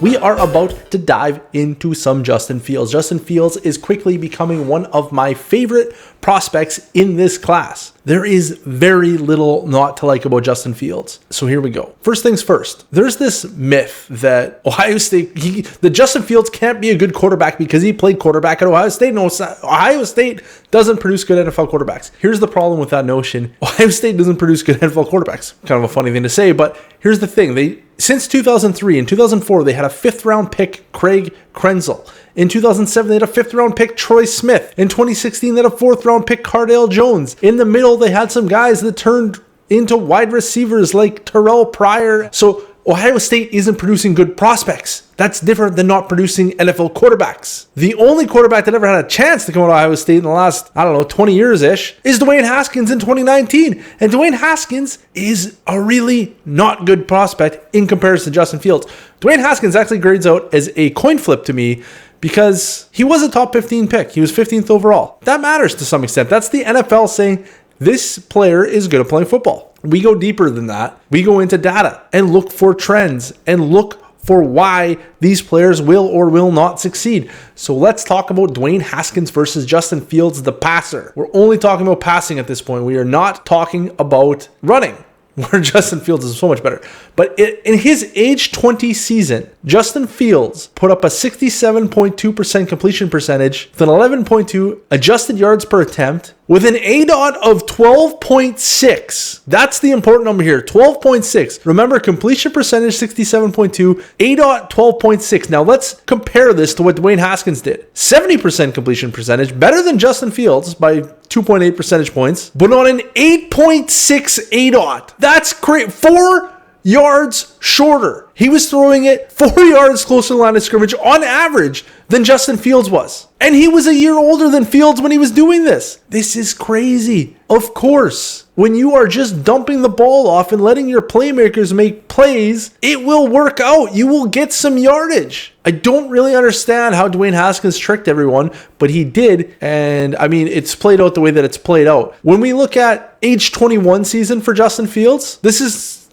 We are about to dive into some Justin Fields. Justin Fields is quickly becoming one of my favorite prospects in this class. There is very little not to like about Justin Fields. So here we go. First things first, there's this myth that Ohio State, that Justin Fields can't be a good quarterback because he played quarterback at Ohio State. No, Ohio State doesn't produce good NFL quarterbacks. Here's the problem with that notion. Ohio State doesn't produce good NFL quarterbacks. Kind of a funny thing to say, but here's the thing. Since 2003 and 2004, they had a 5th round pick, Craig Krenzel. In 2007, they had a 5th round pick, Troy Smith. In 2016, they had a 4th round pick, Cardale Jones. In the middle, they had some guys that turned into wide receivers like Terrell Pryor. So Ohio State isn't producing good prospects. That's different than not producing NFL quarterbacks. The only quarterback that ever had a chance to come out of Ohio State in the last, 20 years-ish is Dwayne Haskins in 2019. And Dwayne Haskins is a really not good prospect in comparison to Justin Fields. Dwayne Haskins actually grades out as a coin flip to me because he was a top 15 pick. He was 15th overall. That matters to some extent. That's the NFL saying this player is good at playing football. We go deeper than that. We go into data and look for trends and look for why these players will or will not succeed. So let's talk about Dwayne Haskins versus Justin Fields, the passer. We're only talking about passing at this point. We are not talking about running, where Justin Fields is so much better. But in his age 20 season, Justin Fields put up a 67.2% completion percentage with an 11.2 adjusted yards per attempt with an ADOT of 12.6. That's the important number here, 12.6. Remember, completion percentage 67.2, ADOT 12.6. Now let's compare this to what Dwayne Haskins did. 70% completion percentage, better than Justin Fields by 2.8 percentage points, but on an 8.6 ADOT. That's great. 4 yards shorter. He was throwing it 4 yards closer to the line of scrimmage on average than Justin Fields was. And he was a year older than Fields when he was doing this. This is crazy. Of course, when you are just dumping the ball off and letting your playmakers make plays, it will work out. You will get some yardage. I don't really understand how Dwayne Haskins tricked everyone, but he did. And it's played out the way that it's played out. When we look at age 21 season for Justin Fields, this is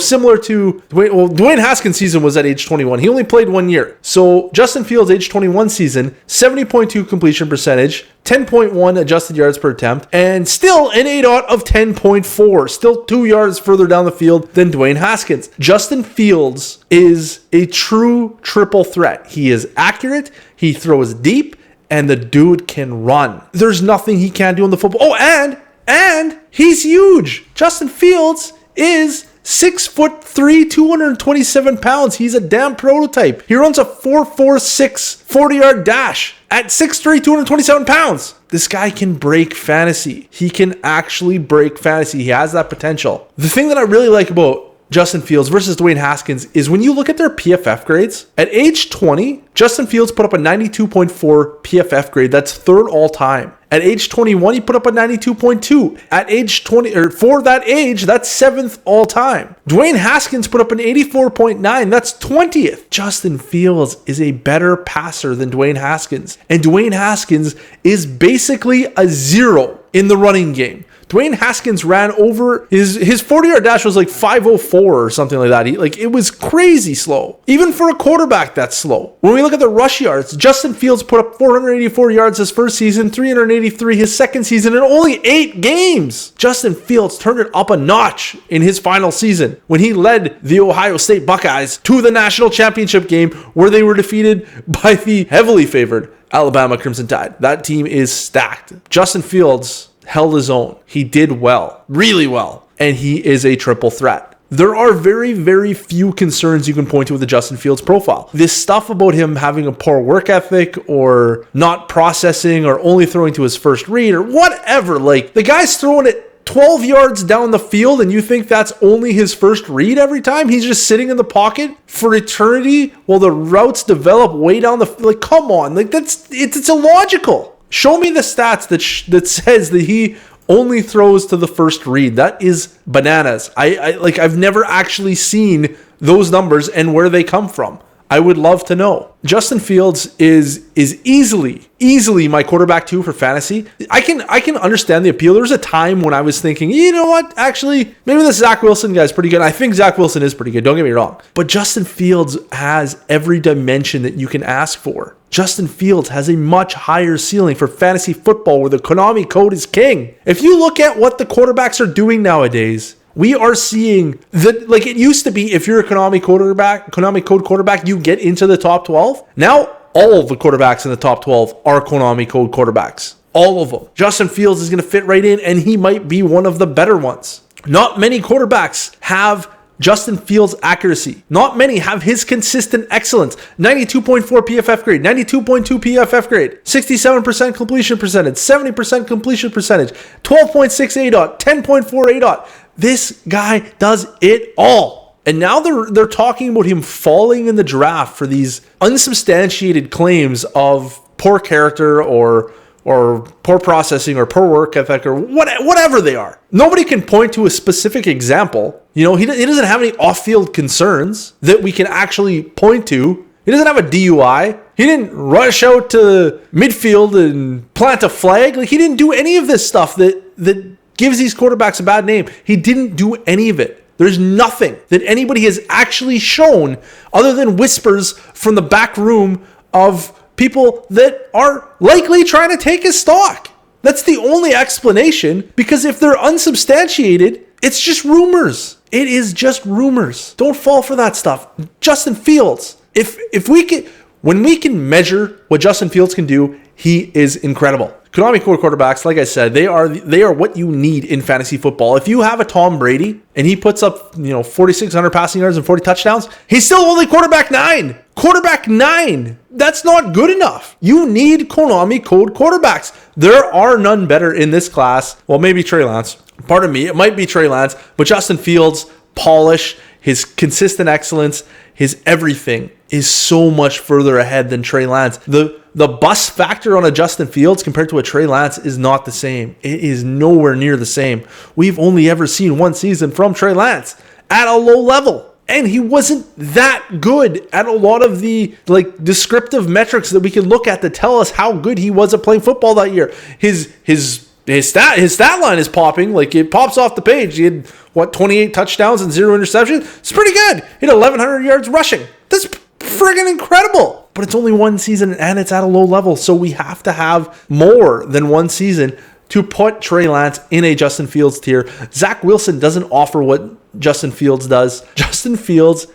similar to Dwayne Haskins' season was at age 21. He only played 1 year. So Justin Fields' age 21 season, 70.2 completion percentage, 10.1 adjusted yards per attempt, and still an ADOT of 10.4. Still 2 yards further down the field than Dwayne Haskins. Justin Fields is a true triple threat. He is accurate, he throws deep, and the dude can run. There's nothing he can't do on the football. Oh, and he's huge. Justin Fields is 6'3", 227 pounds. He's a damn prototype. He runs a 4.46 40-yard dash at 6'3", 227 pounds. This guy can break fantasy. He can actually break fantasy. He has that potential. The thing that I really like about Justin Fields versus Dwayne Haskins is when you look at their PFF grades, at age 20, Justin Fields put up a 92.4 PFF grade. That's 3rd all time. At age 21, he put up a 92.2. At age 20, or for that age, that's 7th all time. Dwayne Haskins put up an 84.9. That's 20th. Justin Fields is a better passer than Dwayne Haskins. And Dwayne Haskins is basically a 0 in the running game. Dwayne Haskins ran over his 40-yard dash was like 5.04 or something like that. It was crazy slow. Even for a quarterback, that's slow. When we look at the rush yards, Justin Fields put up 484 yards his first season, 383 his second season, in only 8 games. Justin Fields turned it up a notch in his final season when he led the Ohio State Buckeyes to the national championship game where they were defeated by the heavily favored Alabama Crimson Tide. That team is stacked. Justin Fields held his own. He did well, really well, and he is a triple threat. There are very, very few concerns you can point to with the Justin Fields profile. This stuff about him having a poor work ethic or not processing or only throwing to his first read or whatever, the guy's throwing it 12 yards down the field and you think that's only his first read every time? He's just sitting in the pocket for eternity while the routes develop way down the field. Come on, it's illogical. Show me the stats that says that he only throws to the first read. That is bananas. I've never actually seen those numbers and where they come from. I would love to know. Justin Fields is easily my quarterback 2 for fantasy. I can understand the appeal. There was a time when I was thinking, you know what? Actually, maybe this Zach Wilson guy is pretty good. I think Zach Wilson is pretty good. Don't get me wrong. But Justin Fields has every dimension that you can ask for. Justin Fields has a much higher ceiling for fantasy football where the Konami code is king. If you look at what the quarterbacks are doing nowadays, we are seeing that, like it used to be, if you're a Konami code quarterback, you get into the top 12. Now, all of the quarterbacks in the top 12 are Konami code quarterbacks. All of them. Justin Fields is going to fit right in, and he might be one of the better ones. Not many quarterbacks have Justin Fields' accuracy. Not many have his consistent excellence. 92.4 PFF grade, 92.2 PFF grade, 67% completion percentage, 70% completion percentage, 12.6 ADOT, 10.4 ADOT. This guy does it all. And now they're talking about him falling in the draft for these unsubstantiated claims of poor character or poor processing or poor work ethic or whatever they are. Nobody can point to a specific example. You know, he doesn't have any off-field concerns that we can actually point to. He doesn't have a DUI. He didn't rush out to midfield and plant a flag. Like, he didn't do any of this stuff that gives these quarterbacks a bad name. He didn't do any of it. There's nothing that anybody has actually shown other than whispers from the back room of people that are likely trying to take his stock. That's the only explanation, because if they're unsubstantiated, it's just rumors. It is just rumors. Don't fall for that stuff. Justin Fields, when we can measure what Justin Fields can do, he is incredible. Konami core quarterbacks, like I said, they are what you need in fantasy football. If you have a Tom Brady and he puts up, 4,600 passing yards and 40 touchdowns, he's still only quarterback 9. Quarterback 9. That's not good enough. You need Konami code quarterbacks. There are none better in this class. Well, maybe Trey Lance. Pardon me, it might be Trey Lance, but Justin Fields' polish, his consistent excellence, his everything is so much further ahead than Trey Lance. The bust factor on a Justin Fields compared to a Trey Lance is not the same. It is nowhere near the same. We've only ever seen one season from Trey Lance at a low level. And he wasn't that good at a lot of the descriptive metrics that we can look at to tell us how good he was at playing football that year. His stat line is popping. Like, it pops off the page. He had 28 touchdowns and 0 interceptions. It's pretty good. He had 1,100 yards rushing. That's friggin' incredible. But it's only one season and it's at a low level. So we have to have more than one season to put Trey Lance in a Justin Fields tier. Zach Wilson doesn't offer what Justin Fields does. Justin Fields,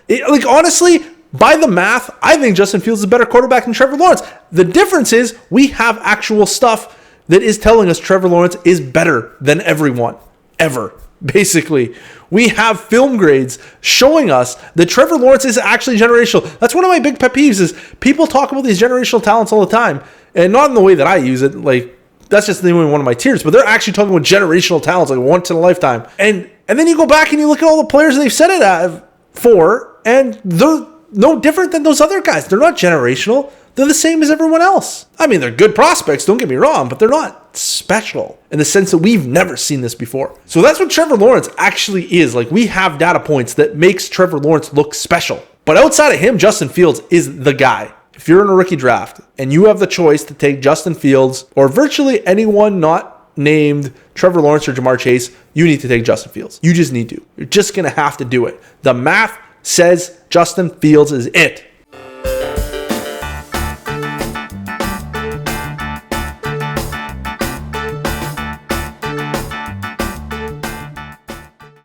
honestly, by the math, I think Justin Fields is a better quarterback than Trevor Lawrence. The difference is we have actual stuff that is telling us Trevor Lawrence is better than everyone, ever. Basically, we have film grades showing us that Trevor Lawrence is actually generational. That's one of my big pet peeves is people talk about these generational talents all the time, and not in the way that I use it. Like, that's just the only one of my tiers, but they're actually talking about generational talents, like once in a lifetime. And then you go back and you look at all the players they've set it for, and they're no different than those other guys. They're not generational. They're the same as everyone else. I mean, they're good prospects, don't get me wrong, but they're not special in the sense that we've never seen this before. So that's what Trevor Lawrence actually is. Like, we have data points that makes Trevor Lawrence look special. But outside of him, Justin Fields is the guy. If you're in a rookie draft and you have the choice to take Justin Fields or virtually anyone not named Trevor Lawrence or Jamar Chase, you need to take Justin Fields. You just need to. You're just going to have to do it. The math says Justin Fields is it.